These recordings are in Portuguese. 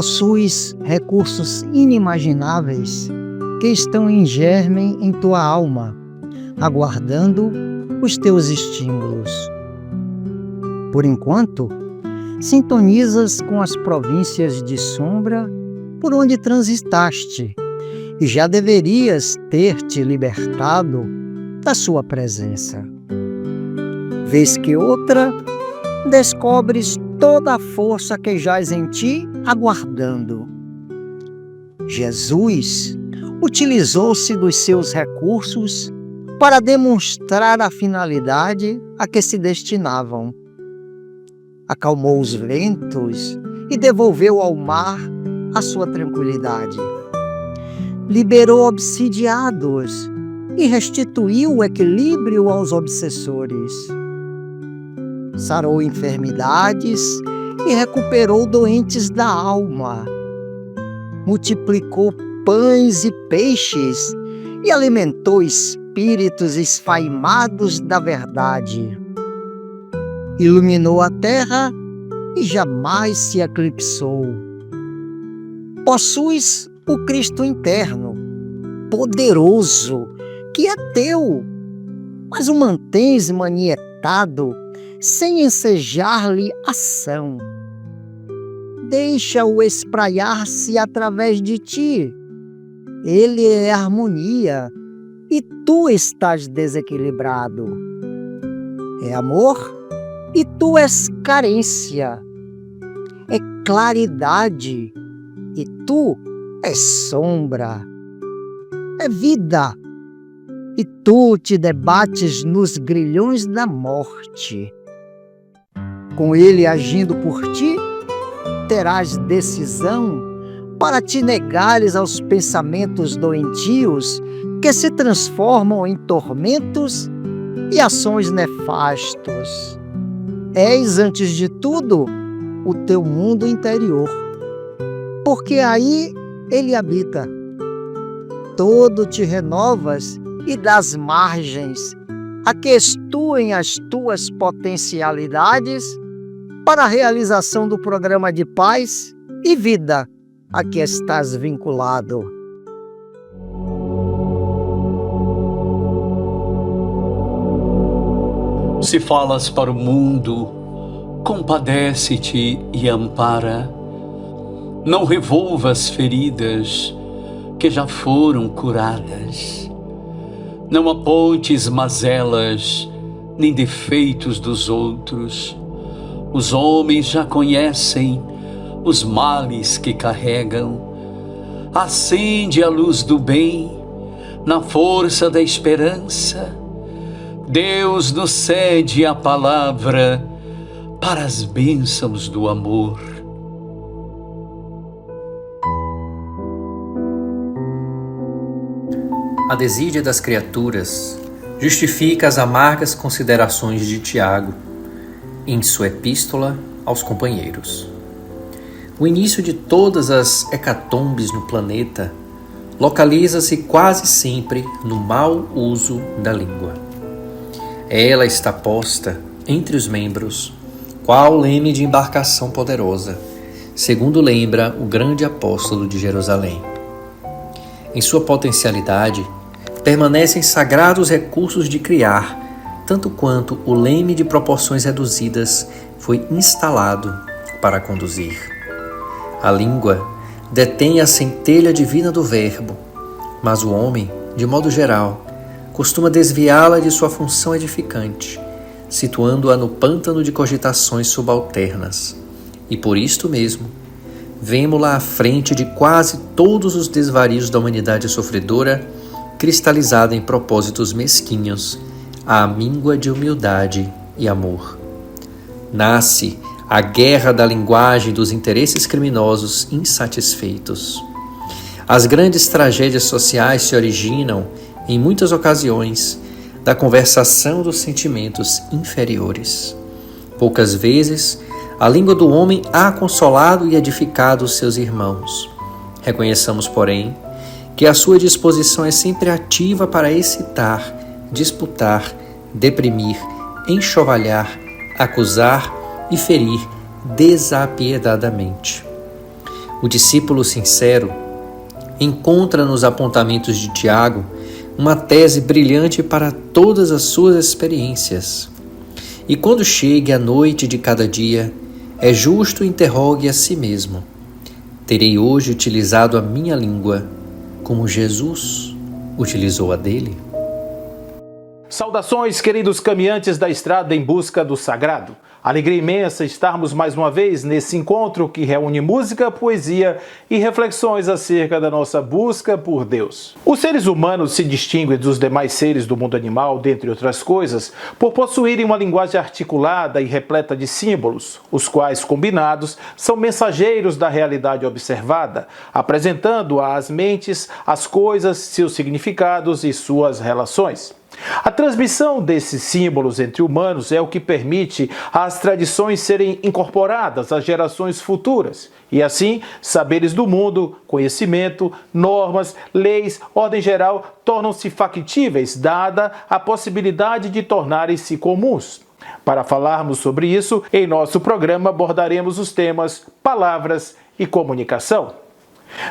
possuis recursos inimagináveis que estão em germe em tua alma, aguardando os teus estímulos. Por enquanto, sintonizas com as províncias de sombra por onde transitaste e já deverias ter te libertado da sua presença. Vez que outra, descobres toda a força que jaz em ti aguardando. Jesus utilizou-se dos seus recursos para demonstrar a finalidade a que se destinavam. Acalmou os ventos e devolveu ao mar a sua tranquilidade. Liberou obsidiados e restituiu o equilíbrio aos obsessores. Sarou enfermidades e recuperou doentes da alma. Multiplicou pães e peixes e alimentou espíritos esfaimados da verdade. Iluminou a terra e jamais se eclipsou. Possuis o Cristo interno, poderoso, que é teu, mas o mantens manietado, sem ensejar-lhe ação. Deixa-o espraiar-se através de ti. Ele é harmonia e tu estás desequilibrado. É amor e tu és carência. É claridade e tu és sombra. É vida e tu te debates nos grilhões da morte. Com ele agindo por ti, terás decisão para te negares aos pensamentos doentios que se transformam em tormentos e ações nefastos. És, antes de tudo, o teu mundo interior, porque aí ele habita. Todo te renovas e das margens a que estuem as tuas potencialidades para a realização do programa de paz e vida a que estás vinculado. Se falas para o mundo, compadece-te e ampara. Não revolvas feridas que já foram curadas. Não apontes mazelas nem defeitos dos outros. Os homens já conhecem os males que carregam. Acende a luz do bem na força da esperança. Deus nos cede a palavra para as bênçãos do amor. A desídia das criaturas justifica as amargas considerações de Tiago em sua epístola aos companheiros. O início de todas as hecatombes no planeta localiza-se quase sempre no mau uso da língua. Ela está posta entre os membros, qual leme de embarcação poderosa, segundo lembra o grande apóstolo de Jerusalém. Em sua potencialidade, permanecem sagrados recursos de criar, tanto quanto o leme de proporções reduzidas foi instalado para conduzir. A língua detém a centelha divina do verbo, mas o homem, de modo geral, costuma desviá-la de sua função edificante, situando-a no pântano de cogitações subalternas. E por isto mesmo, vemo-la à frente de quase todos os desvarios da humanidade sofredora, cristalizada em propósitos mesquinhos, à míngua de humildade e amor. Nasce a guerra da linguagem dos interesses criminosos insatisfeitos. As grandes tragédias sociais se originam, em muitas ocasiões, da conversação dos sentimentos inferiores. Poucas vezes, a língua do homem há consolado e edificado os seus irmãos. Reconheçamos, porém, que a sua disposição é sempre ativa para excitar, disputar, deprimir, enxovalhar, acusar e ferir desapiedadamente. O discípulo sincero encontra nos apontamentos de Tiago uma tese brilhante para todas as suas experiências. E quando chegue a noite de cada dia, é justo interrogue a si mesmo: terei hoje utilizado a minha língua como Jesus utilizou a dele? Saudações, queridos caminhantes da estrada em busca do sagrado. Alegria imensa estarmos mais uma vez nesse encontro que reúne música, poesia e reflexões acerca da nossa busca por Deus. Os seres humanos se distinguem dos demais seres do mundo animal, dentre outras coisas, por possuírem uma linguagem articulada e repleta de símbolos, os quais, combinados, são mensageiros da realidade observada, apresentando às mentes as coisas, seus significados e suas relações. A transmissão desses símbolos entre humanos é o que permite às tradições serem incorporadas às gerações futuras e, assim, saberes do mundo, conhecimento, normas, leis, ordem geral tornam-se factíveis, dada a possibilidade de tornarem-se comuns. Para falarmos sobre isso, em nosso programa abordaremos os temas palavras e comunicação.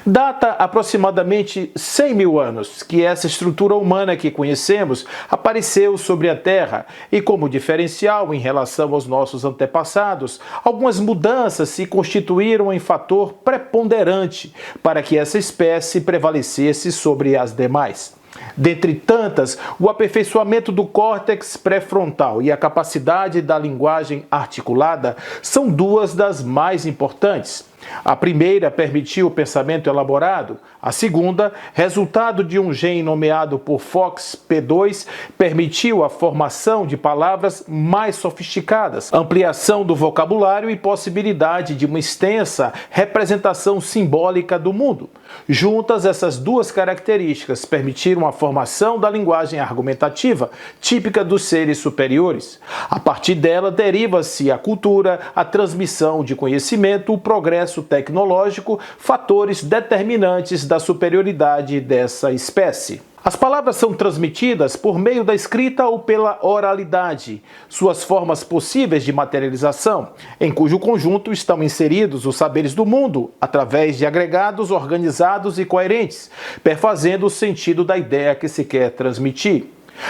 Data aproximadamente 100 mil anos que essa estrutura humana que conhecemos apareceu sobre a Terra e, como diferencial em relação aos nossos antepassados, algumas mudanças se constituíram em fator preponderante para que essa espécie prevalecesse sobre as demais. Dentre tantas, o aperfeiçoamento do córtex pré-frontal e a capacidade da linguagem articulada são duas das mais importantes. A primeira permitiu o pensamento elaborado, a segunda, resultado de um gene nomeado por FOXP2, permitiu a formação de palavras mais sofisticadas, ampliação do vocabulário e possibilidade de uma extensa representação simbólica do mundo. Juntas, essas duas características permitiram a formação da linguagem argumentativa, típica dos seres superiores. A partir dela deriva-se a cultura, a transmissão de conhecimento, o progresso tecnológico, fatores determinantes da superioridade dessa espécie. As palavras são transmitidas por meio da escrita ou pela oralidade, suas formas possíveis de materialização, em cujo conjunto estão inseridos os saberes do mundo, através de agregados organizados e coerentes, perfazendo o sentido da ideia que se quer transmitir.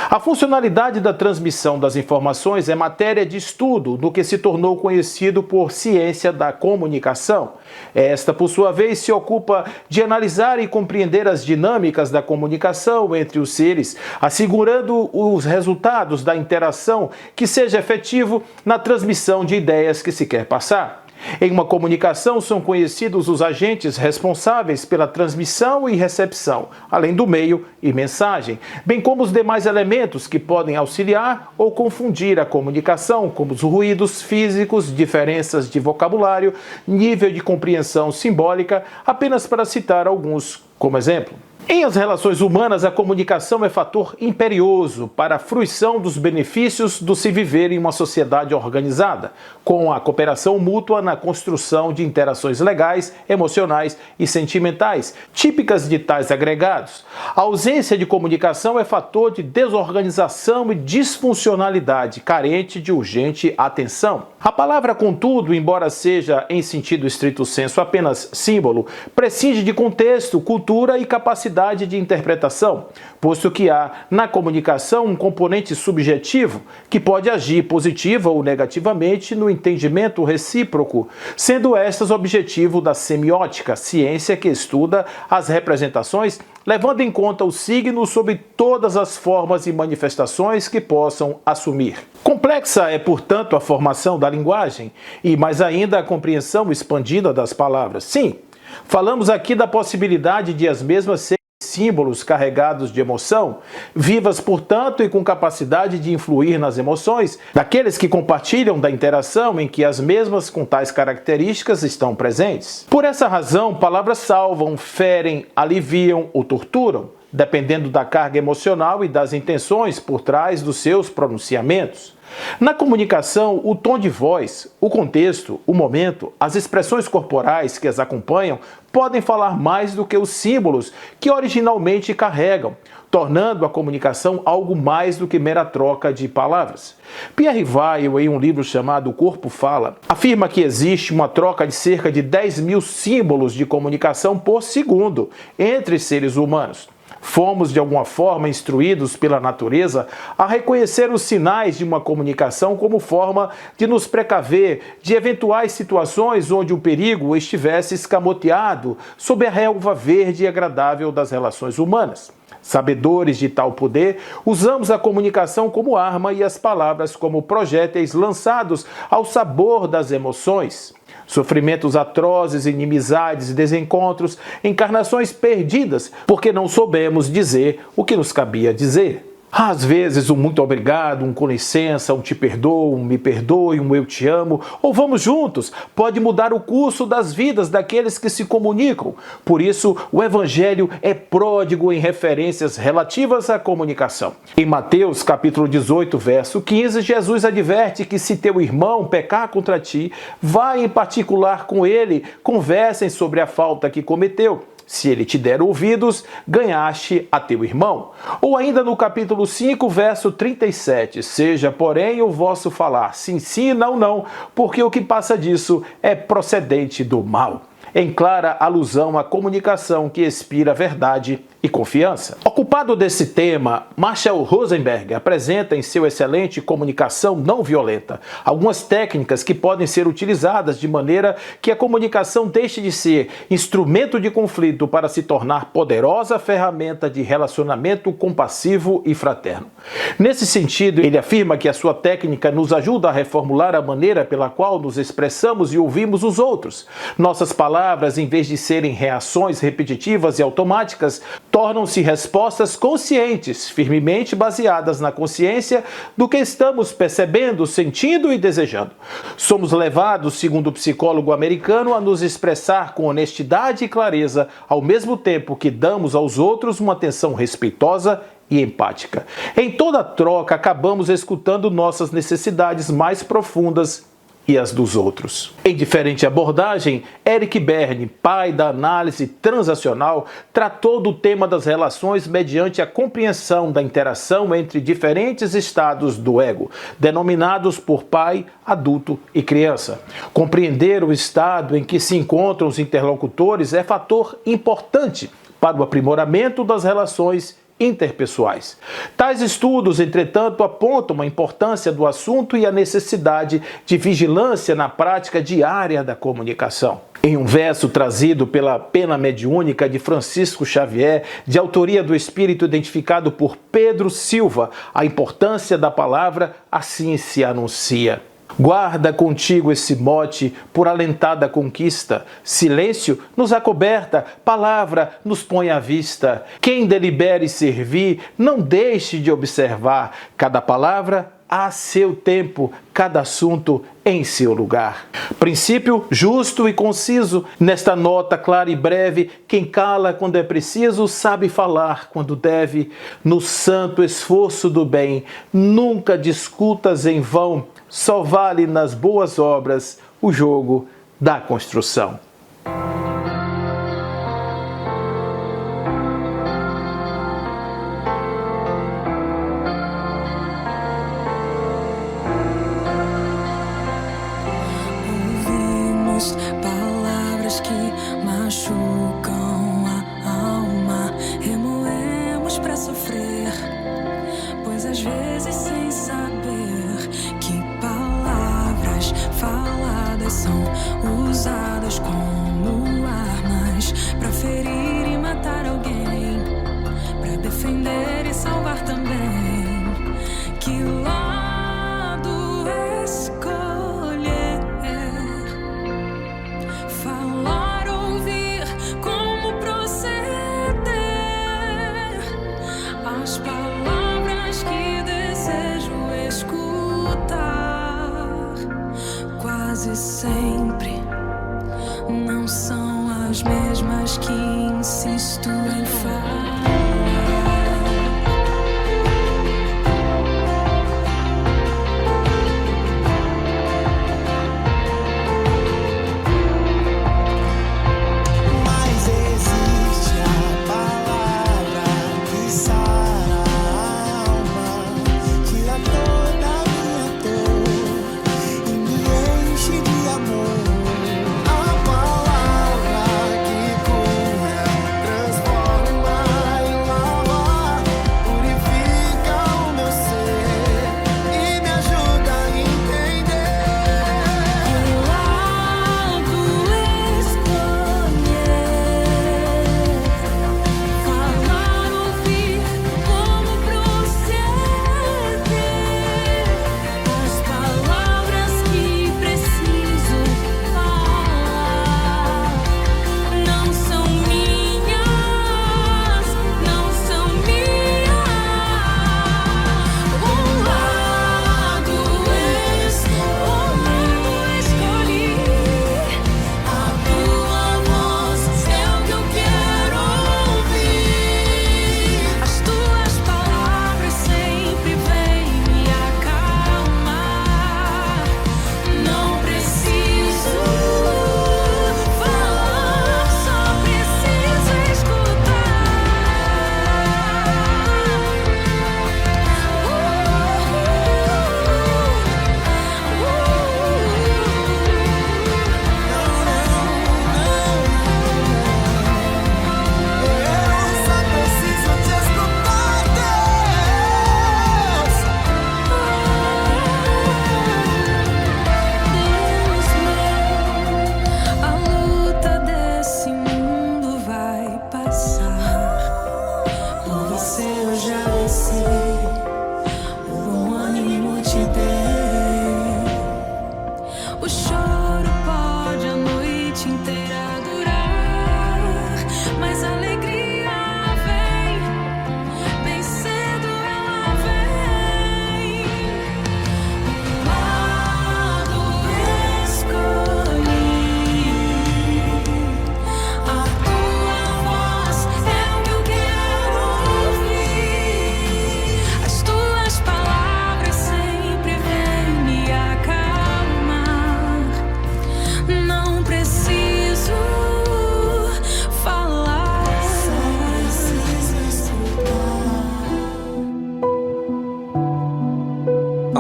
A funcionalidade da transmissão das informações é matéria de estudo no que se tornou conhecido por ciência da comunicação. Esta, por sua vez, se ocupa de analisar e compreender as dinâmicas da comunicação entre os seres, assegurando os resultados da interação que seja efetivo na transmissão de ideias que se quer passar. Em uma comunicação são conhecidos os agentes responsáveis pela transmissão e recepção, além do meio e mensagem, bem como os demais elementos que podem auxiliar ou confundir a comunicação, como os ruídos físicos, diferenças de vocabulário, nível de compreensão simbólica, apenas para citar alguns como exemplo. Em as relações humanas, a comunicação é fator imperioso para a fruição dos benefícios do se viver em uma sociedade organizada, com a cooperação mútua na construção de interações legais, emocionais e sentimentais, típicas de tais agregados. A ausência de comunicação é fator de desorganização e disfuncionalidade, carente de urgente atenção. A palavra, contudo, embora seja em sentido estrito sensu apenas símbolo, prescinde de contexto, cultura e capacidade de interpretação, posto que há na comunicação um componente subjetivo que pode agir positiva ou negativamente no entendimento recíproco, sendo estas objetivo da semiótica, ciência que estuda as representações, levando em conta o signo sob todas as formas e manifestações que possam assumir. Complexa é, portanto, a formação da linguagem e, mais ainda, a compreensão expandida das palavras. Sim, falamos aqui da possibilidade de as mesmas serem símbolos carregados de emoção, vivas, portanto, e com capacidade de influir nas emoções daqueles que compartilham da interação em que as mesmas com tais características estão presentes. Por essa razão, palavras salvam, ferem, aliviam ou torturam, dependendo da carga emocional e das intenções por trás dos seus pronunciamentos. Na comunicação, o tom de voz, o contexto, o momento, as expressões corporais que as acompanham podem falar mais do que os símbolos que originalmente carregam. tornando a comunicação algo mais do que mera troca de palavras. Pierre Weil, em um livro chamado O Corpo Fala, afirma que existe uma troca de cerca de 10.000 símbolos de comunicação por segundo entre seres humanos. Fomos, de alguma forma, instruídos pela natureza a reconhecer os sinais de uma comunicação como forma de nos precaver de eventuais situações onde o perigo estivesse escamoteado sob a relva verde e agradável das relações humanas. Sabedores de tal poder, usamos a comunicação como arma e as palavras como projéteis lançados ao sabor das emoções. Sofrimentos atrozes, inimizades, desencontros, encarnações perdidas, porque não soubemos dizer o que nos cabia dizer. Às vezes, um muito obrigado, um com licença, um te perdoo, um me perdoe, um eu te amo, ou vamos juntos, pode mudar o curso das vidas daqueles que se comunicam. Por isso, o Evangelho é pródigo em referências relativas à comunicação. Em Mateus, capítulo 18, verso 15, Jesus adverte que se teu irmão pecar contra ti, vai em particular com ele, conversem sobre a falta que cometeu. Se ele te der ouvidos, ganhaste a teu irmão. Ou ainda no capítulo 5, verso 37, seja, porém, o vosso falar sim, sim, não, não, porque o que passa disso é procedente do mal. Em clara alusão à comunicação que expira verdade e confiança. Ocupado desse tema, Marshall Rosenberg apresenta em seu excelente Comunicação Não Violenta algumas técnicas que podem ser utilizadas de maneira que a comunicação deixe de ser instrumento de conflito para se tornar poderosa ferramenta de relacionamento compassivo e fraterno. Nesse sentido, ele afirma que a sua técnica nos ajuda a reformular a maneira pela qual nos expressamos e ouvimos os outros. Nossas palavras, em vez de serem reações repetitivas e automáticas, tornam-se respostas conscientes, firmemente baseadas na consciência do que estamos percebendo, sentindo e desejando. Somos levados, segundo o psicólogo americano, a nos expressar com honestidade e clareza, ao mesmo tempo que damos aos outros uma atenção respeitosa e empática. Em toda troca, acabamos escutando nossas necessidades mais profundas e as dos outros. Em diferente abordagem, Eric Berne, pai da análise transacional, tratou do tema das relações mediante a compreensão da interação entre diferentes estados do ego, denominados por pai, adulto e criança. Compreender o estado em que se encontram os interlocutores é fator importante para o aprimoramento das relações interpessoais. Tais estudos, entretanto, apontam a importância do assunto e a necessidade de vigilância na prática diária da comunicação. Em um verso trazido pela pena mediúnica de Francisco Xavier, de autoria do espírito identificado por Pedro Silva, a importância da palavra assim se anuncia. Guarda contigo esse mote por alentada conquista. Silêncio nos acoberta, palavra nos põe à vista. Quem delibere servir, não deixe de observar. Cada palavra a seu tempo, cada assunto em seu lugar. Princípio justo e conciso. Nesta nota clara e breve, quem cala quando é preciso, sabe falar quando deve. No santo esforço do bem, nunca discutas em vão. Só vale nas boas obras o jogo da construção. Ouvimos palavras que machucam a alma, remoemos pra sofrer, pois às vezes sem saber que palavras faladas são usadas como armas pra ferir e matar alguém, pra defender e salvar também. Que lado escolher? Falar, ouvir, como proceder? As palavras que desejo escutar quase sempre não são as mesmas que insisto em falar. Mas existe a palavra que sai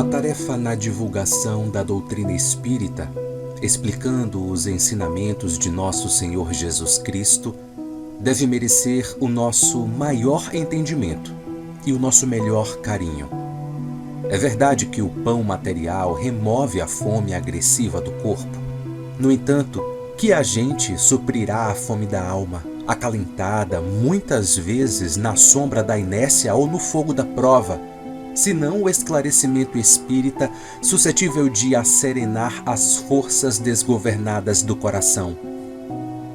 A tarefa na divulgação da doutrina espírita, explicando os ensinamentos de nosso Senhor Jesus Cristo, deve merecer o nosso maior entendimento e o nosso melhor carinho. É verdade que o pão material remove a fome agressiva do corpo. No entanto, que a gente suprirá a fome da alma, acalentada muitas vezes na sombra da inércia ou no fogo da prova, senão o esclarecimento espírita suscetível de asserenar as forças desgovernadas do coração.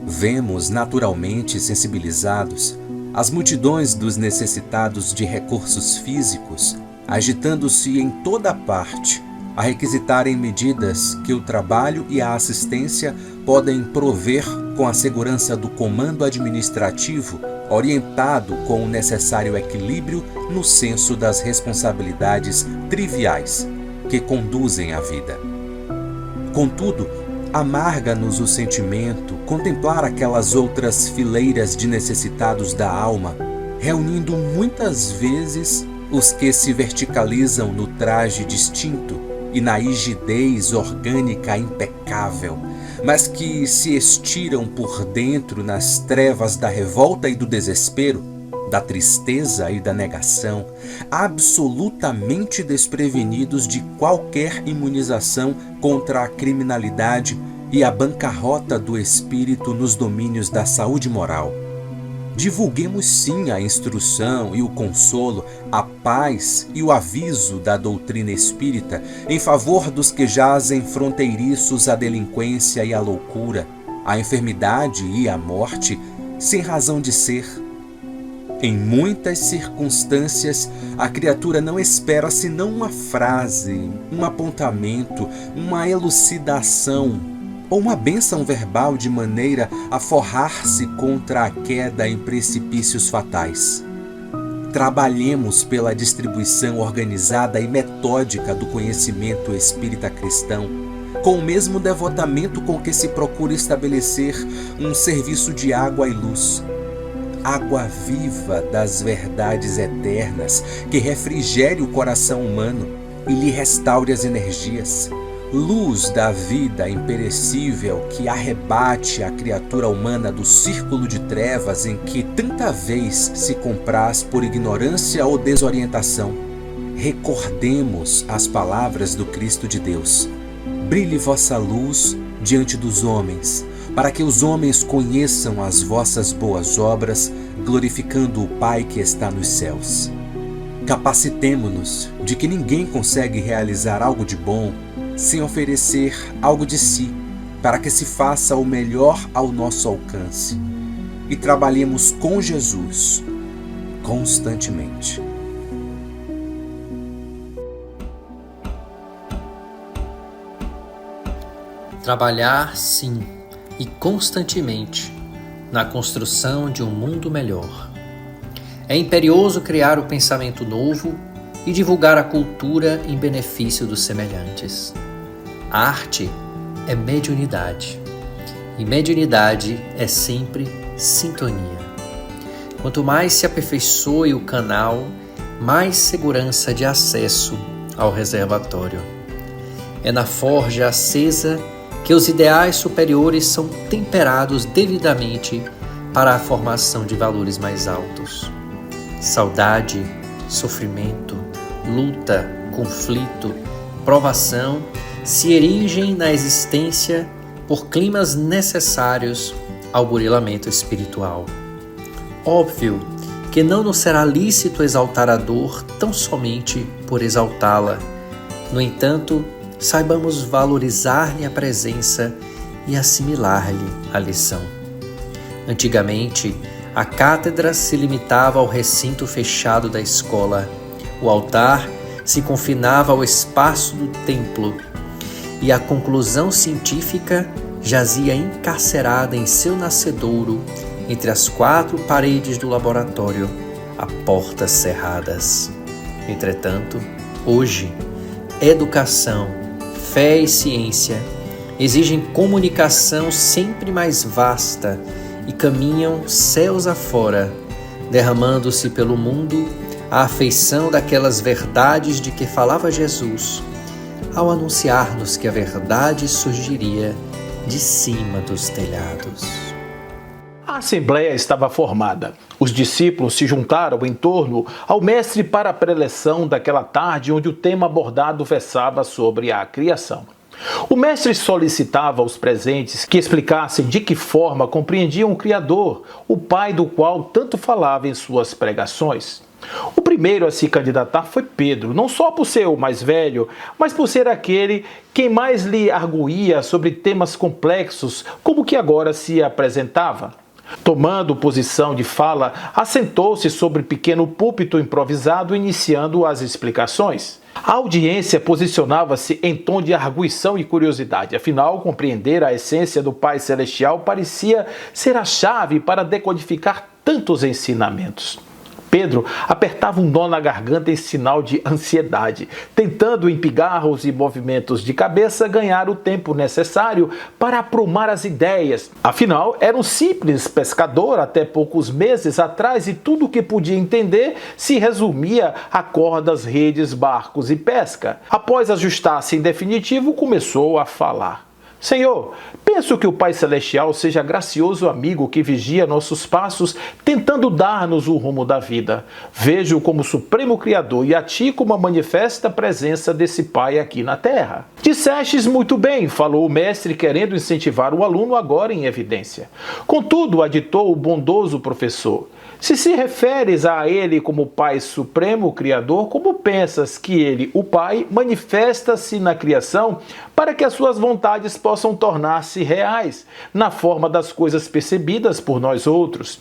Vemos naturalmente sensibilizados as multidões dos necessitados de recursos físicos, agitando-se em toda parte, a requisitarem medidas que o trabalho e a assistência podem prover com a segurança do comando administrativo, orientado com o necessário equilíbrio no senso das responsabilidades triviais que conduzem à vida. Contudo, amarga-nos o sentimento contemplar aquelas outras fileiras de necessitados da alma, reunindo muitas vezes os que se verticalizam no traje distinto e na rigidez orgânica impecável, mas que se estiram por dentro nas trevas da revolta e do desespero, da tristeza e da negação, absolutamente desprevenidos de qualquer imunização contra a criminalidade e a bancarrota do espírito nos domínios da saúde moral. Divulguemos sim a instrução e o consolo, a paz e o aviso da doutrina espírita em favor dos que jazem fronteiriços à delinquência e à loucura, à enfermidade e à morte, sem razão de ser. Em muitas circunstâncias, a criatura não espera senão uma frase, um apontamento, uma elucidação ou uma bênção verbal de maneira a forrar-se contra a queda em precipícios fatais. Trabalhemos pela distribuição organizada e metódica do conhecimento espírita cristão, com o mesmo devotamento com que se procura estabelecer um serviço de água e luz. Água viva das verdades eternas que refrigere o coração humano e lhe restaure as energias. Luz da vida imperecível que arrebate a criatura humana do círculo de trevas em que tanta vez se compraz por ignorância ou desorientação. Recordemos as palavras do Cristo de Deus. Brilhe vossa luz diante dos homens, para que os homens conheçam as vossas boas obras, glorificando o Pai que está nos céus. Capacitemo-nos de que ninguém consegue realizar algo de bom sem oferecer algo de si, para que se faça o melhor ao nosso alcance. E trabalhemos com Jesus constantemente. Trabalhar, sim, e constantemente, na construção de um mundo melhor. É imperioso criar o pensamento novo e divulgar a cultura em benefício dos semelhantes. A arte é mediunidade, e mediunidade é sempre sintonia. Quanto mais se aperfeiçoe o canal, mais segurança de acesso ao reservatório. É na forja acesa que os ideais superiores são temperados devidamente para a formação de valores mais altos. Saudade, sofrimento, luta, conflito, provação se erigem na existência por climas necessários ao burilamento espiritual. Óbvio que não nos será lícito exaltar a dor tão somente por exaltá-la. No entanto, saibamos valorizar-lhe a presença e assimilar-lhe a lição. Antigamente, a cátedra se limitava ao recinto fechado da escola, o altar se confinava ao espaço do templo e a conclusão científica jazia encarcerada em seu nascedouro entre as quatro paredes do laboratório, a portas cerradas. Entretanto, hoje, educação, fé e ciência exigem comunicação sempre mais vasta e caminham céus afora, derramando-se pelo mundo a afeição daquelas verdades de que falava Jesus, ao anunciar-nos que a verdade surgiria de cima dos telhados. A assembleia estava formada. Os discípulos se juntaram em torno ao mestre para a preleção daquela tarde, onde o tema abordado versava sobre a criação. O mestre solicitava aos presentes que explicassem de que forma compreendiam o Criador, o Pai do qual tanto falava em suas pregações. O primeiro a se candidatar foi Pedro, não só por ser o mais velho, mas por ser aquele quem mais lhe arguía sobre temas complexos, como o que agora se apresentava. Tomando posição de fala, assentou-se sobre pequeno púlpito improvisado, iniciando as explicações. A audiência posicionava-se em tom de arguição e curiosidade. Afinal, compreender a essência do Pai Celestial parecia ser a chave para decodificar tantos ensinamentos. Pedro apertava um nó na garganta em sinal de ansiedade, tentando em pigarros e movimentos de cabeça ganhar o tempo necessário para aprumar as ideias. Afinal, era um simples pescador até poucos meses atrás e tudo o que podia entender se resumia a cordas, redes, barcos e pesca. Após ajustar-se em definitivo, começou a falar. Senhor, penso que o Pai Celestial seja gracioso amigo que vigia nossos passos, tentando dar-nos o rumo da vida. Vejo-o como Supremo Criador e a ti como a manifesta presença desse Pai aqui na Terra. Dissestes muito bem, falou o mestre, querendo incentivar o aluno agora em evidência. Contudo, aditou o bondoso professor, se referes a ele como Pai Supremo Criador, como pensas que ele, o Pai, manifesta-se na criação para que as suas vontades possam tornar-se reais, na forma das coisas percebidas por nós outros?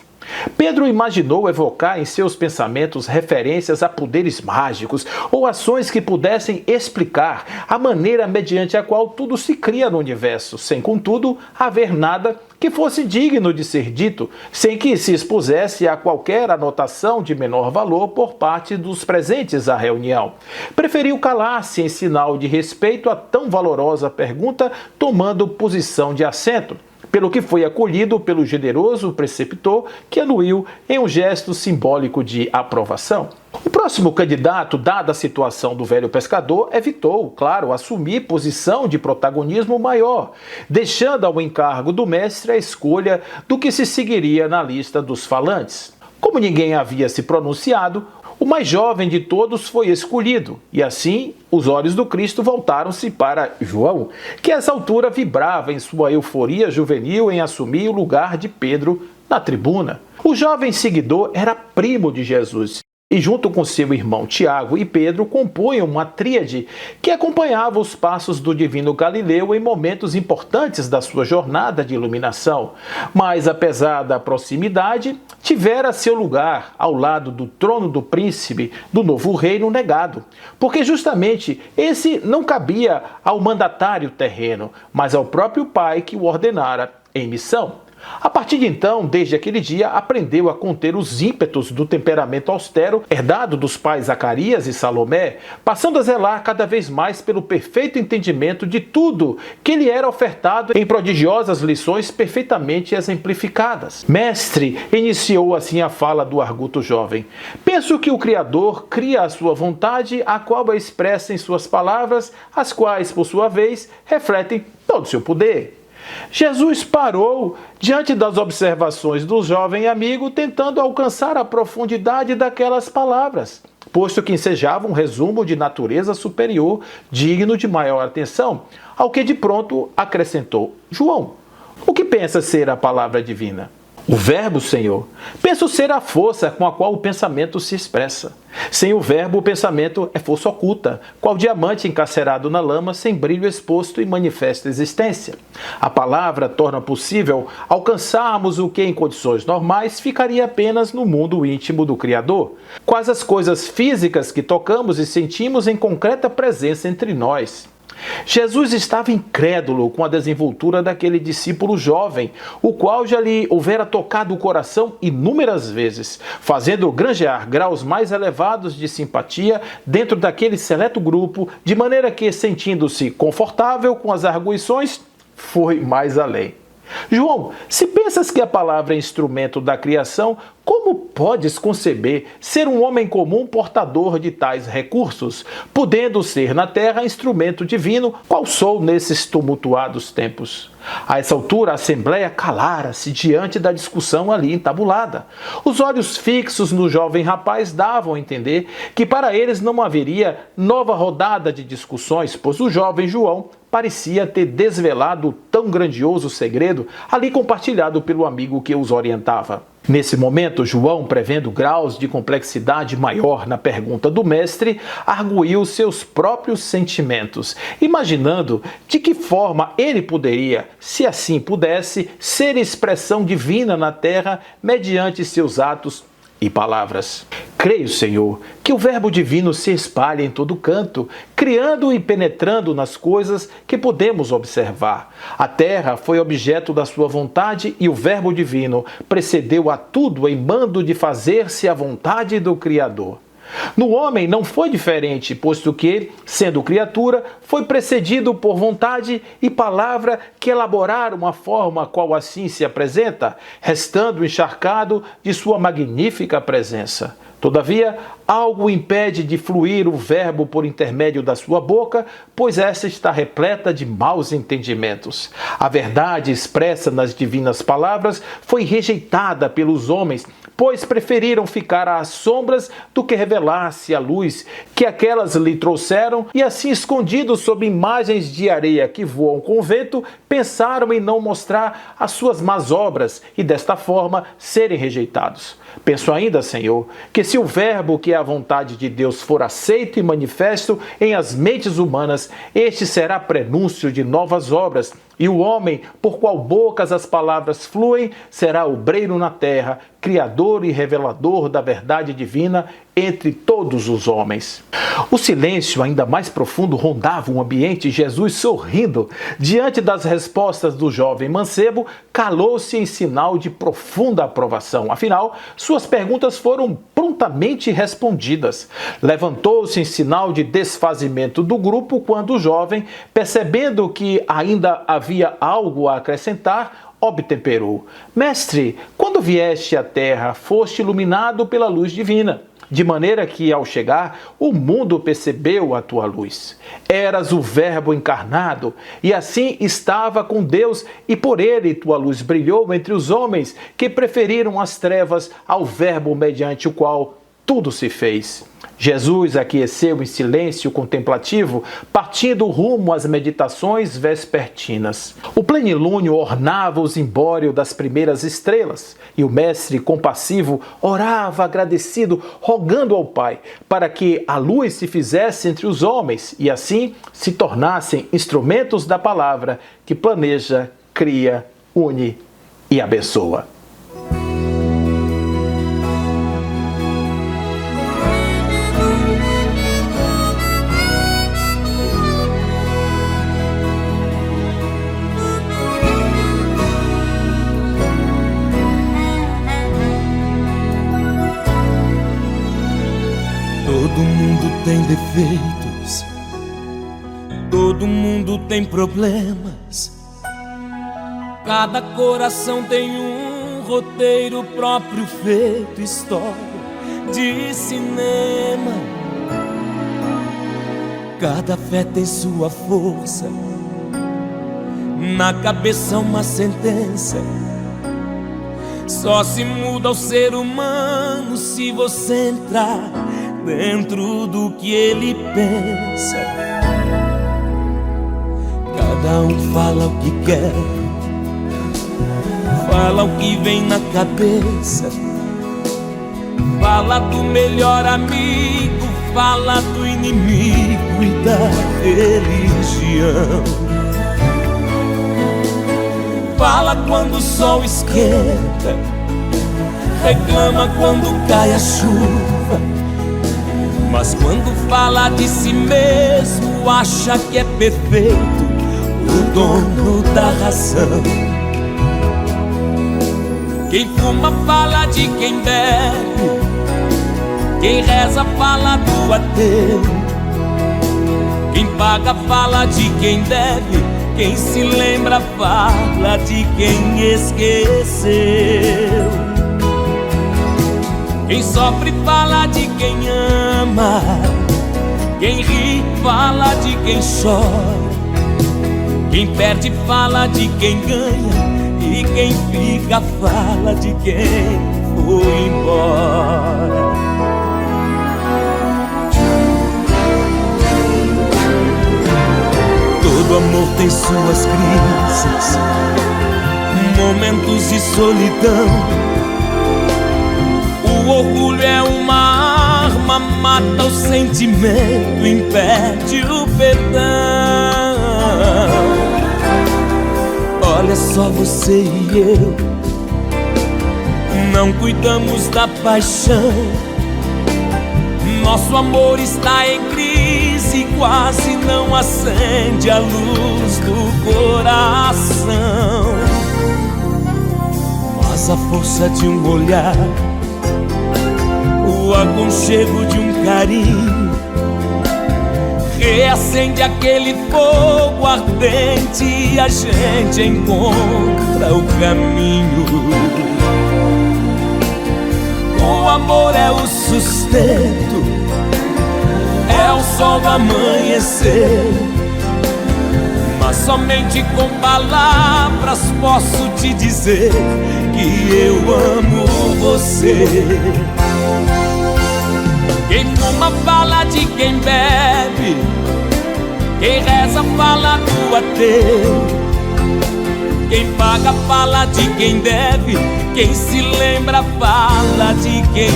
Pedro imaginou evocar em seus pensamentos referências a poderes mágicos ou ações que pudessem explicar a maneira mediante a qual tudo se cria no universo, sem, contudo, haver nada que fosse digno de ser dito, sem que se expusesse a qualquer anotação de menor valor por parte dos presentes à reunião. Preferiu calar-se em sinal de respeito a tão valorosa pergunta, tomando posição de assento, pelo que foi acolhido pelo generoso preceptor, que anuiu em um gesto simbólico de aprovação. O próximo candidato, dada a situação do velho pescador, evitou, claro, assumir posição de protagonismo maior, deixando ao encargo do mestre a escolha do que se seguiria na lista dos falantes. Como ninguém havia se pronunciado, o mais jovem de todos foi escolhido, e assim os olhos do Cristo voltaram-se para João, que a essa altura vibrava em sua euforia juvenil em assumir o lugar de Pedro na tribuna. O jovem seguidor era primo de Jesus, e junto com seu irmão Tiago e Pedro compunham uma tríade que acompanhava os passos do divino Galileu em momentos importantes da sua jornada de iluminação. Mas, apesar da proximidade, tivera seu lugar ao lado do trono do príncipe do novo reino negado, porque justamente esse não cabia ao mandatário terreno, mas ao próprio Pai que o ordenara em missão. A partir de então, desde aquele dia, aprendeu a conter os ímpetos do temperamento austero herdado dos pais Zacarias e Salomé, passando a zelar cada vez mais pelo perfeito entendimento de tudo que lhe era ofertado em prodigiosas lições perfeitamente exemplificadas. Mestre, iniciou assim a fala do arguto jovem, penso que o Criador cria a sua vontade, a qual a expressa em suas palavras, as quais, por sua vez, refletem todo o seu poder. Jesus parou diante das observações do jovem amigo, tentando alcançar a profundidade daquelas palavras, posto que ensejavam um resumo de natureza superior, digno de maior atenção, ao que de pronto acrescentou: João, o que pensa ser a palavra divina? O verbo, Senhor, penso ser a força com a qual o pensamento se expressa. Sem o verbo, o pensamento é força oculta, qual diamante encarcerado na lama, sem brilho exposto e manifesta existência. A palavra torna possível alcançarmos o que em condições normais ficaria apenas no mundo íntimo do Criador, quais as coisas físicas que tocamos e sentimos em concreta presença entre nós. Jesus estava incrédulo com a desenvoltura daquele discípulo jovem, o qual já lhe houvera tocado o coração inúmeras vezes, fazendo granjear graus mais elevados de simpatia dentro daquele seleto grupo, de maneira que, sentindo-se confortável com as arguições, foi mais além. João, se pensas que a palavra é instrumento da criação, como podes conceber ser um homem comum portador de tais recursos, podendo ser na terra instrumento divino, qual sou nesses tumultuados tempos? A essa altura, a Assembleia calara-se diante da discussão ali entabulada. Os olhos fixos no jovem rapaz davam a entender que para eles não haveria nova rodada de discussões, pois o jovem João parecia ter desvelado tão grandioso segredo ali compartilhado pelo amigo que os orientava. Nesse momento, João, prevendo graus de complexidade maior na pergunta do mestre, arguiu seus próprios sentimentos, imaginando de que forma ele poderia, se assim pudesse, ser expressão divina na terra mediante seus atos e palavras. Creio, Senhor, que o Verbo divino se espalha em todo canto, criando e penetrando nas coisas que podemos observar. A terra foi objeto da sua vontade e o Verbo divino precedeu a tudo em mando de fazer-se a vontade do Criador. No homem não foi diferente, posto que, sendo criatura, foi precedido por vontade e palavra que elaboraram a forma qual assim se apresenta, restando encharcado de sua magnífica presença. Todavia, algo impede de fluir o verbo por intermédio da sua boca, pois essa está repleta de maus entendimentos. A verdade expressa nas divinas palavras foi rejeitada pelos homens, pois preferiram ficar às sombras do que revelar-se a luz que aquelas lhe trouxeram, e assim escondidos sob imagens de areia que voam com o vento, pensaram em não mostrar as suas más obras e desta forma serem rejeitados. Penso ainda, Senhor, que se o verbo que é a vontade de Deus for aceito e manifesto em as mentes humanas, este será prenúncio de novas obras, e o homem, por qual bocas as palavras fluem, será obreiro na terra, criador e revelador da verdade divina entre todos os homens. O silêncio ainda mais profundo rondava o ambiente, e Jesus, sorrindo diante das respostas do jovem mancebo, calou-se em sinal de profunda aprovação. Afinal, suas perguntas foram prontamente respondidas. Levantou-se em sinal de desfazimento do grupo quando o jovem, percebendo que ainda havia algo a acrescentar, obtemperou: Mestre, quando vieste à terra, foste iluminado pela luz divina, de maneira que, ao chegar, o mundo percebeu a tua luz. Eras o Verbo encarnado, e assim estava com Deus, e por ele tua luz brilhou entre os homens, que preferiram as trevas ao Verbo mediante o qual tudo se fez. Jesus aqueceu em silêncio contemplativo, partindo rumo às meditações vespertinas. O plenilúnio ornava o zimbório das primeiras estrelas, e o mestre compassivo orava agradecido, rogando ao Pai para que a luz se fizesse entre os homens e assim se tornassem instrumentos da palavra que planeja, cria, une e abençoa. Todo mundo tem defeitos, todo mundo tem problemas. Cada coração tem um roteiro próprio feito história de cinema. Cada fé tem sua força, na cabeça uma sentença. Só se muda o ser humano se você entrar dentro do que ele pensa. Cada um fala o que quer, fala o que vem na cabeça. Fala do melhor amigo, fala do inimigo e da religião. Fala quando o sol esquenta, reclama quando cai a chuva, mas quando fala de si mesmo, acha que é perfeito, o dono da razão. Quem fuma fala de quem bebe, quem reza fala do ateu, quem paga fala de quem deve, quem se lembra fala de quem esqueceu. Quem sofre fala de quem ama, quem ri fala de quem chora, quem perde fala de quem ganha, e quem fica fala de quem foi embora. Todo amor tem suas crises, momentos de solidão. O orgulho é uma arma, mata o sentimento, impede o perdão. Olha só você e eu, não cuidamos da paixão. Nosso amor está em crise, quase não acende a luz do coração. Mas a força de um olhar, o aconchego de um carinho, reacende aquele fogo ardente e a gente encontra o caminho. O amor é o sustento, é o sol do amanhecer, mas somente com palavras posso te dizer que eu amo você. Quem fuma fala de quem bebe, quem reza fala do ateu, quem paga fala de quem deve, quem se lembra fala de quem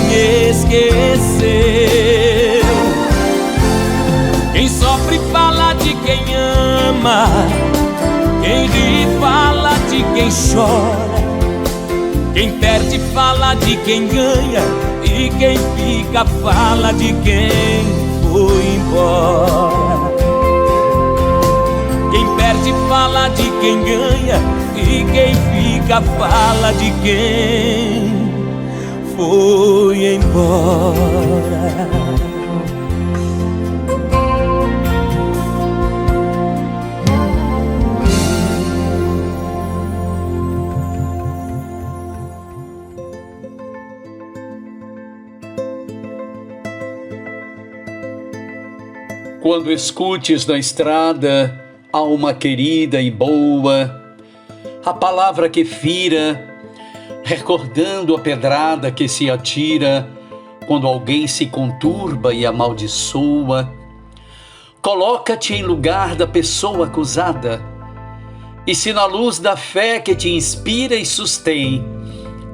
esqueceu. Quem sofre fala de quem ama, quem ri fala de quem chora, quem perde fala de quem ganha, e quem fica fala de quem foi embora. Quem perde fala de quem ganha, e quem fica fala de quem foi embora. Quando escutes na estrada, alma querida e boa, a palavra que fira, recordando a pedrada que se atira quando alguém se conturba e amaldiçoa, coloca-te em lugar da pessoa acusada, e se na luz da fé que te inspira e sustém,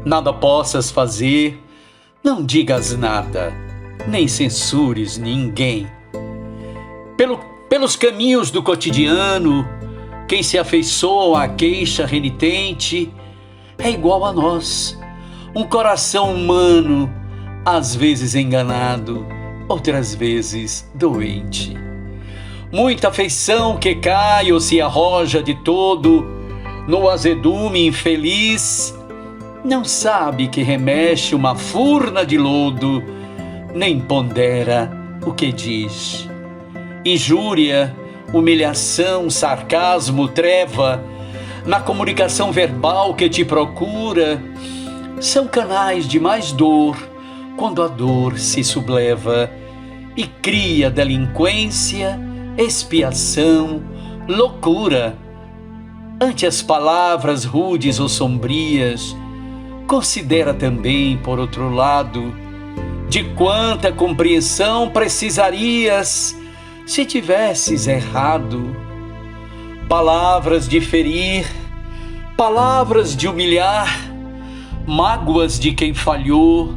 nada possas fazer, não digas nada, nem censures ninguém. Pelos caminhos do cotidiano, quem se afeiçoa à queixa renitente é igual a nós, um coração humano, às vezes enganado, outras vezes doente. Muita afeição que cai ou se arroja de todo no azedume infeliz, não sabe que remexe uma furna de lodo, nem pondera o que diz. Injúria, humilhação, sarcasmo, treva, na comunicação verbal que te procura, são canais de mais dor quando a dor se subleva e cria delinquência, expiação, loucura. Ante as palavras rudes ou sombrias, considera também, por outro lado, de quanta compreensão precisarias se tivesses errado. Palavras de ferir, palavras de humilhar, mágoas de quem falhou,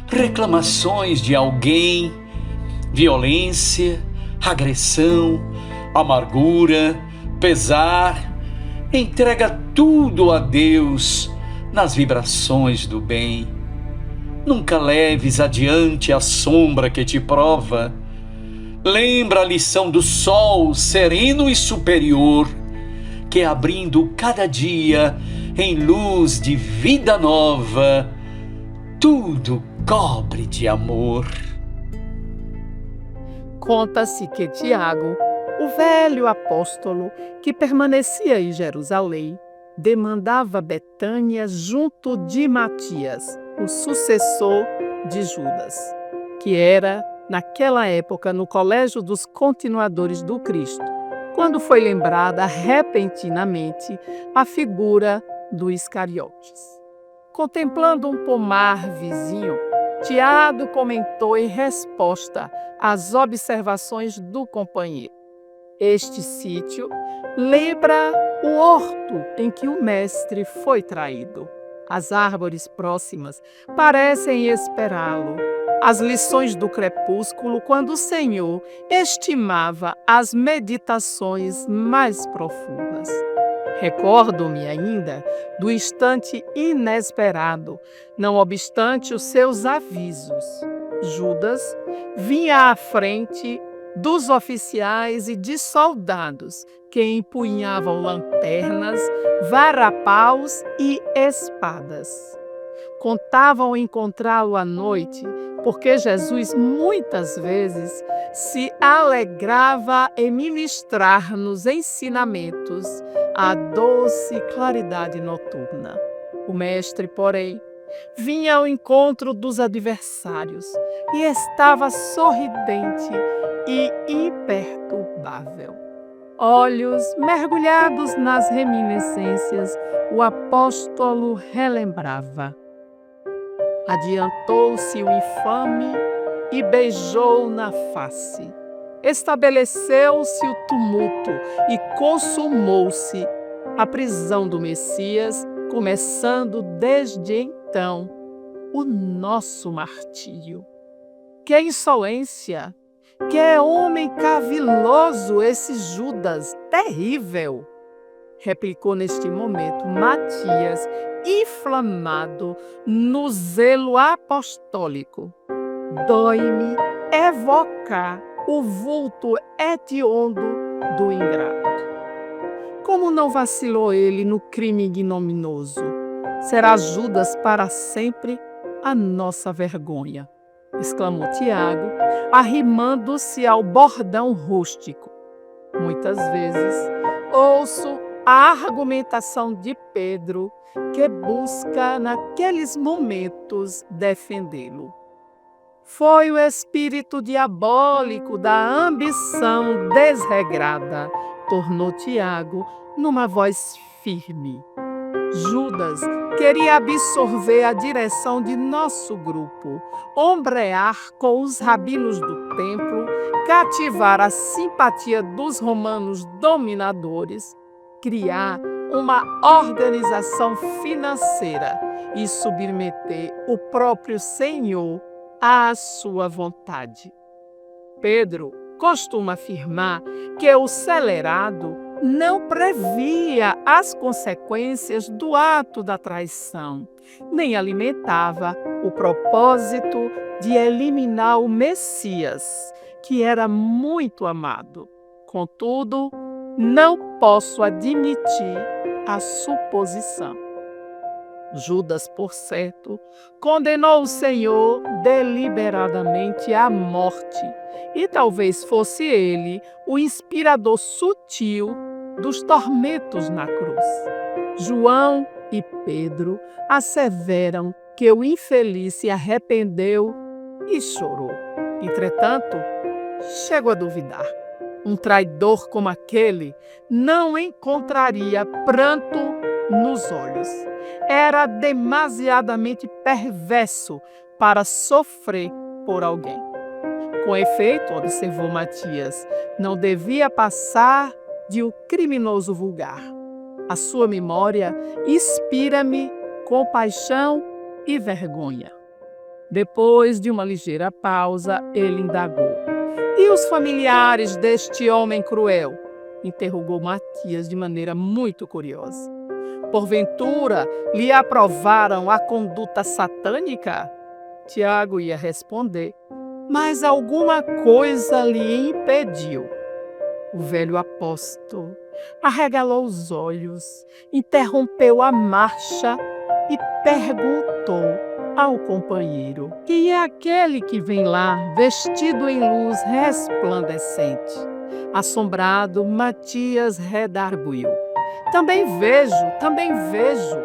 reclamações de alguém, violência, agressão, amargura, pesar, entrega tudo a Deus nas vibrações do bem. Nunca leves adiante a sombra que te prova. Lembra a lição do sol sereno e superior, que abrindo cada dia em luz de vida nova, tudo cobre de amor. Conta-se que Tiago, o velho apóstolo que permanecia em Jerusalém, demandava Betânia junto de Matias, o sucessor de Judas, que era, naquela época, no colégio dos continuadores do Cristo, quando foi lembrada repentinamente a figura do Iscariotes. Contemplando um pomar vizinho, Tiago comentou em resposta às observações do companheiro: este sítio lembra o horto em que o mestre foi traído. As árvores próximas parecem esperá-lo. As lições do crepúsculo, quando o Senhor estimava as meditações mais profundas. Recordo-me ainda do instante inesperado, não obstante os seus avisos. Judas vinha à frente dos oficiais e de soldados que empunhavam lanternas, varapaus e espadas. Contavam encontrá-lo à noite, porque Jesus muitas vezes se alegrava em ministrar-nos ensinamentos à doce claridade noturna. O mestre, porém, vinha ao encontro dos adversários e estava sorridente e imperturbável. Olhos mergulhados nas reminiscências, o apóstolo relembrava. Adiantou-se o infame e beijou na face. Estabeleceu-se o tumulto e consumou-se a prisão do Messias, começando desde então o nosso martírio. Que insolência! Que homem caviloso esse Judas, terrível! Replicou neste momento Matias, inflamado no zelo apostólico. Dói-me evocar o vulto hediondo do ingrato. Como não vacilou ele no crime ignominioso? Será Judas para sempre a nossa vergonha, exclamou Tiago, arrimando-se ao bordão rústico. Muitas vezes ouço a argumentação de Pedro, que busca naqueles momentos defendê-lo. Foi o espírito diabólico da ambição desregrada, tornou Tiago numa voz firme. Judas queria absorver a direção de nosso grupo, ombrear com os rabinos do templo, cativar a simpatia dos romanos dominadores, criar uma organização financeira e submeter o próprio Senhor à sua vontade. Pedro costuma afirmar que o celerado não previa as consequências do ato da traição, nem alimentava o propósito de eliminar o Messias, que era muito amado. Contudo, não posso admitir a suposição. Judas, por certo, condenou o Senhor deliberadamente à morte, e talvez fosse ele o inspirador sutil dos tormentos na cruz. João e Pedro asseveram que o infeliz se arrependeu e chorou. Entretanto, chego a duvidar. Um traidor como aquele não encontraria pranto nos olhos. Era demasiadamente perverso para sofrer por alguém. Com efeito, observou Matias, não devia passar de um criminoso vulgar. A sua memória inspira-me compaixão e vergonha. Depois de uma ligeira pausa, ele indagou: e os familiares deste homem cruel? Interrogou Matias de maneira muito curiosa. Porventura, lhe aprovaram a conduta satânica? Tiago ia responder, mas alguma coisa lhe impediu. O velho apóstolo arregalou os olhos, interrompeu a marcha e perguntou ao companheiro: quem é aquele que vem lá, vestido em luz resplandecente? Assombrado, Matias redarguiu: Também vejo.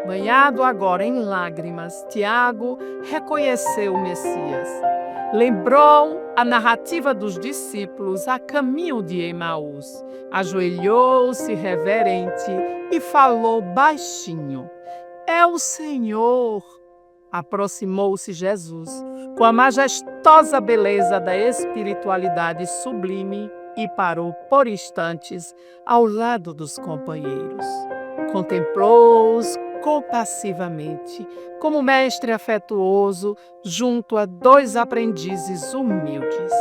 Banhado agora em lágrimas, Tiago reconheceu o Messias. Lembrou a narrativa dos discípulos a caminho de Emaús. Ajoelhou-se reverente e falou baixinho: "É o Senhor!" Aproximou-se Jesus, com a majestosa beleza da espiritualidade sublime, e parou por instantes ao lado dos companheiros. Contemplou-os compassivamente, como mestre afetuoso junto a dois aprendizes humildes.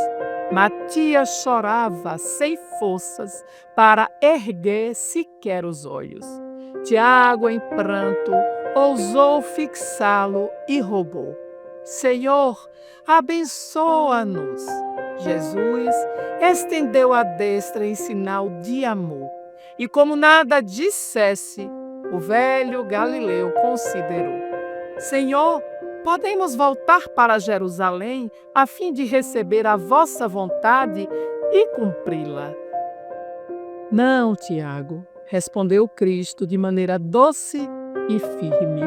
Matias chorava sem forças para erguer sequer os olhos. Tiago, em pranto, ousou fixá-lo e rogou: "Senhor, abençoa-nos." Jesus estendeu a destra em sinal de amor, e como nada dissesse, o velho Galileu considerou: "Senhor, podemos voltar para Jerusalém a fim de receber a vossa vontade e cumpri-la." "Não, Tiago," respondeu Cristo de maneira doce e firme.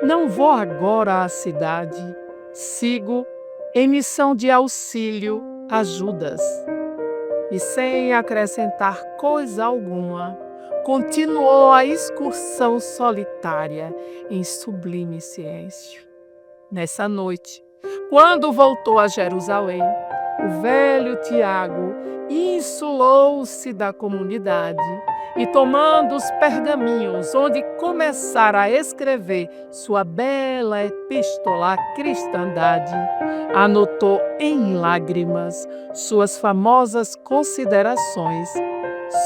"Não vou agora à cidade. Sigo em missão de auxílio a Judas." E sem acrescentar coisa alguma, continuou a excursão solitária em sublime silêncio. Nessa noite, quando voltou a Jerusalém, o velho Tiago insulou-se da comunidade e, tomando os pergaminhos onde começara a escrever sua bela epístola à cristandade, anotou em lágrimas suas famosas considerações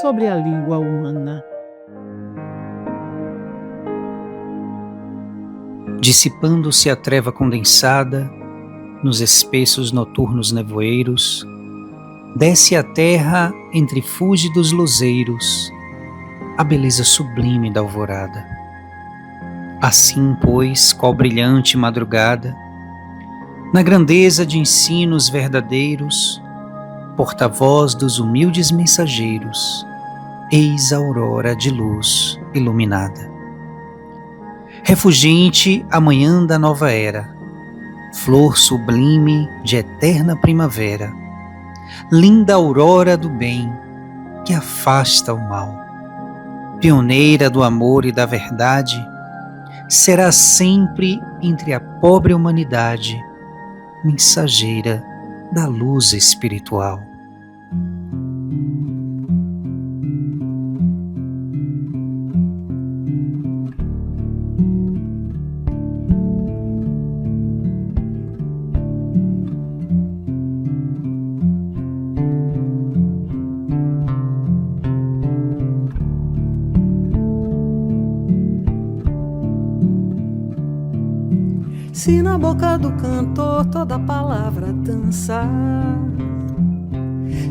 sobre a língua humana. Dissipando-se a treva condensada nos espessos noturnos nevoeiros, desce à terra entre fúlgidos luzeiros a beleza sublime da alvorada. Assim, pois, qual brilhante madrugada, na grandeza de ensinos verdadeiros, porta-voz dos humildes mensageiros, eis a aurora de luz iluminada. Refugiente a manhã da nova era, flor sublime de eterna primavera, linda aurora do bem que afasta o mal, pioneira do amor e da verdade, será sempre entre a pobre humanidade, mensageira da luz espiritual. Se na boca do cantor toda palavra dança,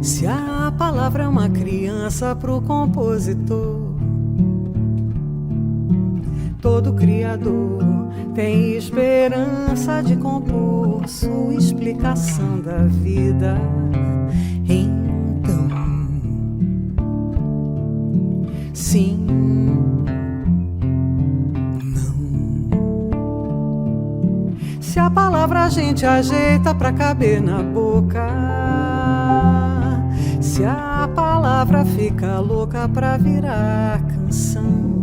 se a palavra é uma criança pro compositor, todo criador tem esperança de compor sua explicação da vida. Então, sim, se a palavra a gente ajeita pra caber na boca, se a palavra fica louca pra virar canção,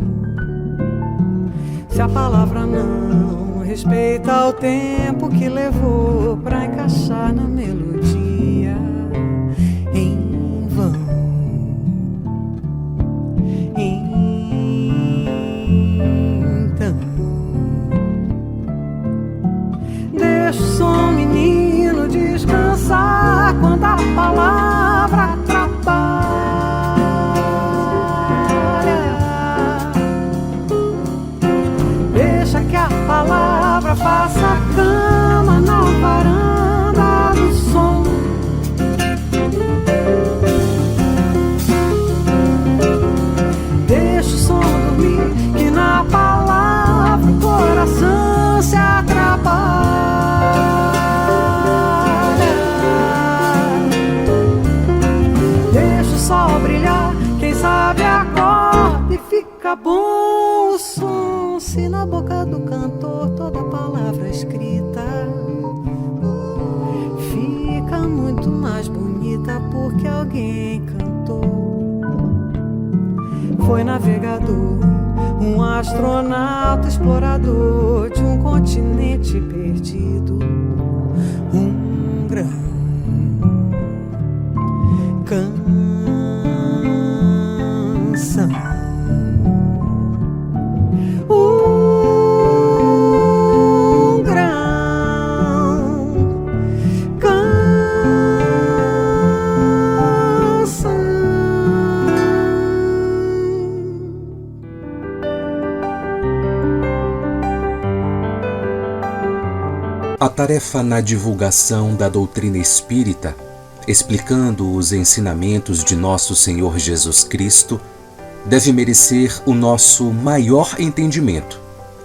se a palavra não respeita o tempo que levou pra encaixar na melodia, em vão. Deixa o som, menino, descansar quando a palavra atrapalha. Deixa que a palavra faça a cama na varanda do som. Deixa o som dormir, que na palavra o coração se atrapalha. Só brilhar, quem sabe acorda e fica bom o som. como se na boca do cantor toda palavra escrita fica muito mais bonita porque alguém cantou. Foi navegador, um astronauta explorador de um continente perdido, um grão canção. A tarefa na divulgação da doutrina espírita, explicando os ensinamentos de nosso Senhor Jesus Cristo, deve merecer o nosso maior entendimento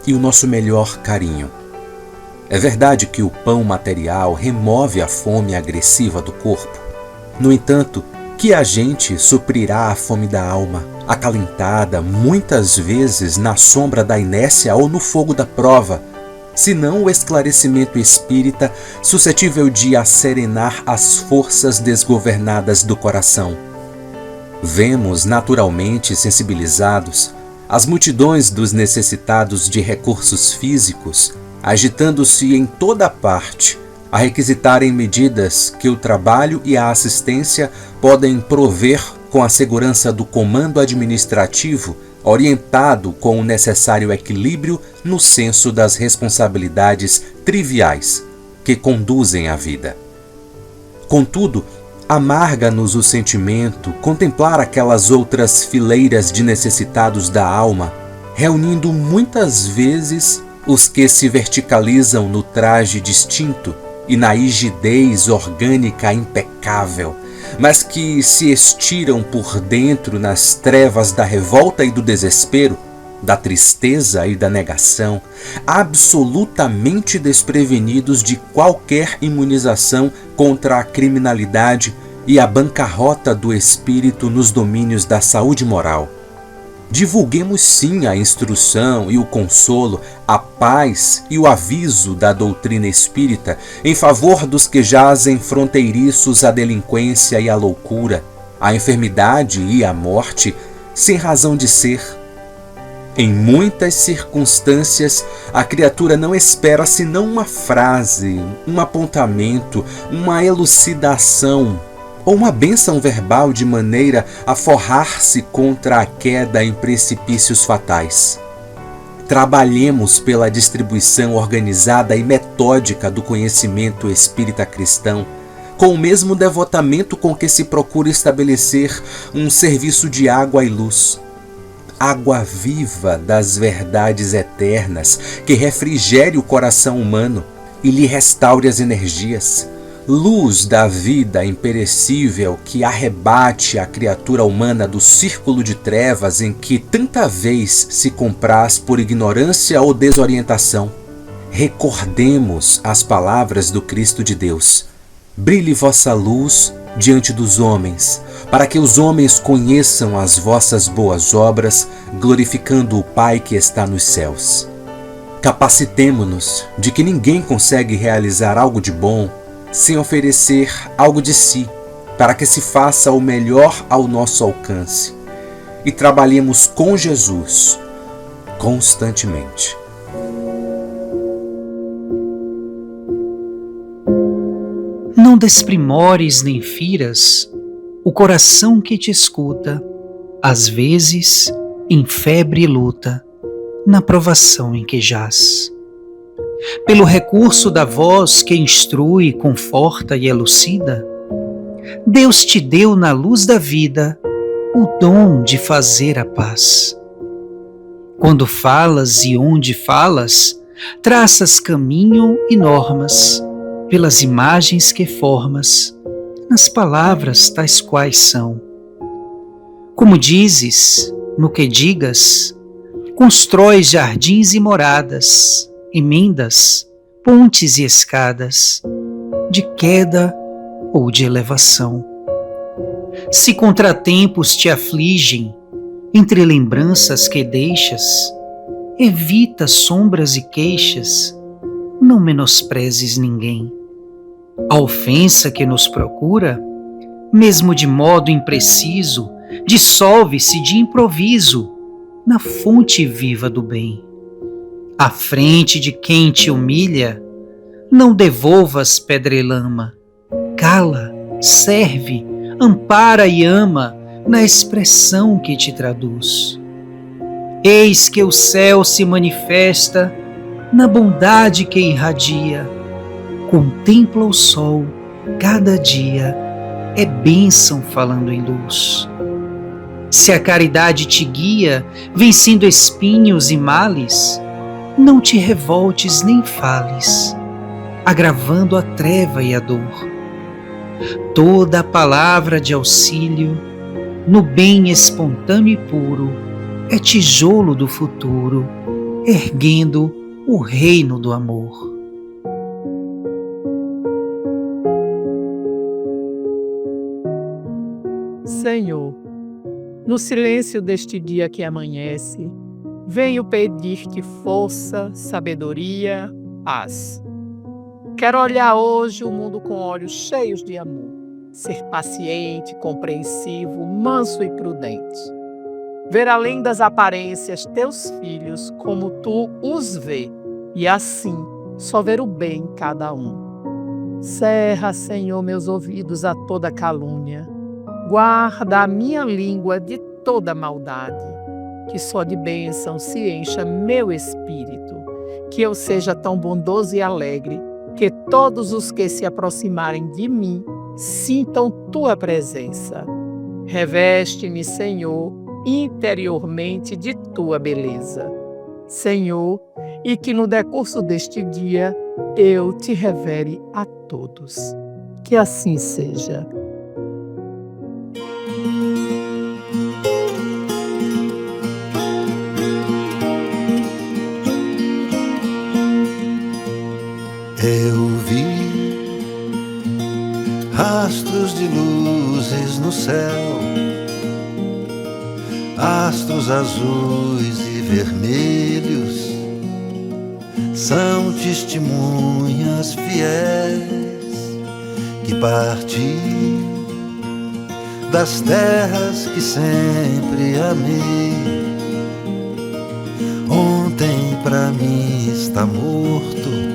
e o nosso melhor carinho. É verdade que o pão material remove a fome agressiva do corpo. No entanto, que a gente suprirá a fome da alma, acalentada muitas vezes na sombra da inércia ou no fogo da prova, senão o esclarecimento espírita suscetível de asserenar as forças desgovernadas do coração. Vemos naturalmente sensibilizados as multidões dos necessitados de recursos físicos, agitando-se em toda parte, a requisitarem medidas que o trabalho e a assistência podem prover com a segurança do comando administrativo, orientado com o necessário equilíbrio no senso das responsabilidades triviais que conduzem à vida. Contudo, amarga-nos o sentimento contemplar aquelas outras fileiras de necessitados da alma, reunindo muitas vezes os que se verticalizam no traje distinto e na rigidez orgânica impecável, mas que se estiram por dentro nas trevas da revolta e do desespero, da tristeza e da negação, absolutamente desprevenidos de qualquer imunização contra a criminalidade e a bancarrota do espírito nos domínios da saúde moral. Divulguemos sim a instrução e o consolo, a paz e o aviso da doutrina espírita em favor dos que jazem fronteiriços à delinquência e à loucura, à enfermidade e à morte, sem razão de ser. Em muitas circunstâncias, a criatura não espera senão uma frase, um apontamento, uma elucidação, ou uma bênção verbal de maneira a forrar-se contra a queda em precipícios fatais. Trabalhemos pela distribuição organizada e metódica do conhecimento espírita cristão, com o mesmo devotamento com que se procura estabelecer um serviço de água e luz. Água viva das verdades eternas, que refrigere o coração humano e lhe restaure as energias. Luz da vida imperecível que arrebate a criatura humana do círculo de trevas em que tanta vez se compraz por ignorância ou desorientação. Recordemos as palavras do Cristo de Deus. Brilhe vossa luz diante dos homens, para que os homens conheçam as vossas boas obras, glorificando o Pai que está nos céus. Capacitemo-nos de que ninguém consegue realizar algo de bom sem oferecer algo de si, para que se faça o melhor ao nosso alcance, e trabalhemos com Jesus constantemente. Não desprimores nem firas o coração que te escuta, às vezes em febre luta, na provação em que jaz. Pelo recurso da voz que instrui, conforta e elucida, Deus te deu na luz da vida o dom de fazer a paz. Quando falas e onde falas, traças caminho e normas, pelas imagens que formas, nas palavras tais quais são. Como dizes, no que digas, constróis jardins e moradas, emendas, pontes e escadas, de queda ou de elevação. Se contratempos te afligem, entre lembranças que deixas, evita sombras e queixas, não menosprezes ninguém. A ofensa que nos procura, mesmo de modo impreciso, dissolve-se de improviso na fonte viva do bem. À frente de quem te humilha, não devolvas pedra e lama. Cala, serve, ampara e ama na expressão que te traduz. Eis que o céu se manifesta na bondade que irradia. Contempla o sol, cada dia é bênção falando em luz. Se a caridade te guia, vencendo espinhos e males, não te revoltes nem fales, agravando a treva e a dor. Toda a palavra de auxílio, no bem espontâneo e puro, é tijolo do futuro, erguendo o reino do amor. Senhor, no silêncio deste dia que amanhece, venho pedir-te força, sabedoria, paz. Quero olhar hoje o mundo com olhos cheios de amor, ser paciente, compreensivo, manso e prudente. Ver além das aparências teus filhos como tu os vê, e assim só ver o bem em cada um. Cerra, Senhor, meus ouvidos a toda calúnia. Guarda a minha língua de toda maldade. Que só de bênção se encha meu espírito. Que eu seja tão bondoso e alegre, que todos os que se aproximarem de mim sintam tua presença. Reveste-me, Senhor, interiormente de tua beleza. Senhor, e que no decurso deste dia eu te revele a todos. Que assim seja. Eu vi rastros de luzes no céu, astros azuis e vermelhos, são testemunhas fiéis que partiram das terras que sempre amei. Ontem pra mim está morto,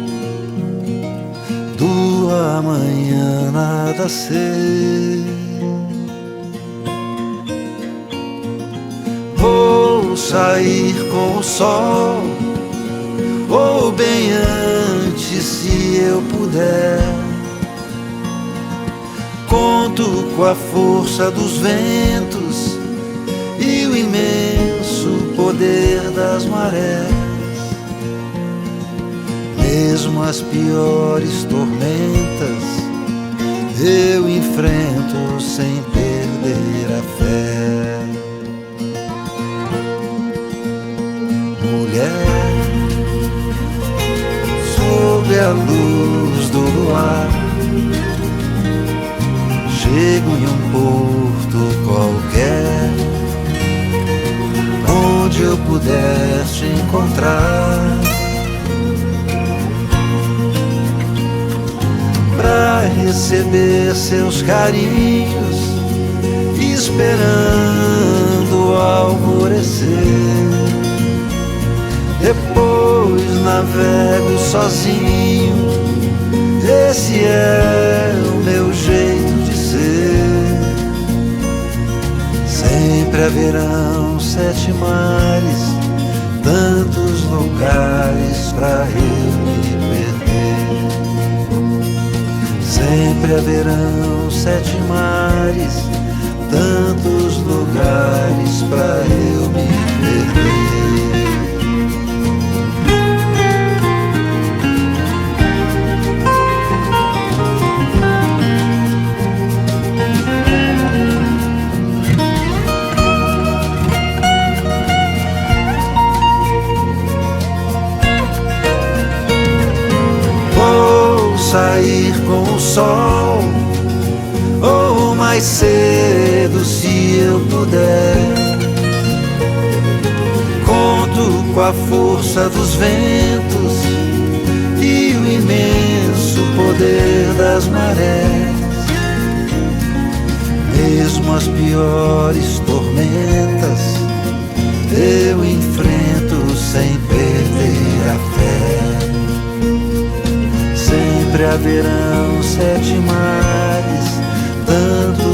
do amanhã nada sei. Vou sair com o sol, ou bem antes se eu puder. Conto com a força dos ventos e o imenso poder das marés. Mesmo as piores tormentas eu enfrento sem perder a fé. Mulher, sob a luz do luar, chego em um porto qualquer, onde eu puder te encontrar, pra receber seus carinhos, esperando o alvorecer. Depois navego sozinho, esse é o meu jeito de ser. Sempre haverão 7 mares, tantos lugares pra eu me perder. Sempre haverão 7 mares, tantos lugares pra eu me perder. Sair com o sol, ou mais cedo se eu puder. Conto com com a força dos ventos e o imenso poder das marés. Mesmo as piores tormentas eu enfrento sem perder a fé. Sempre haverão 7 mares, tanto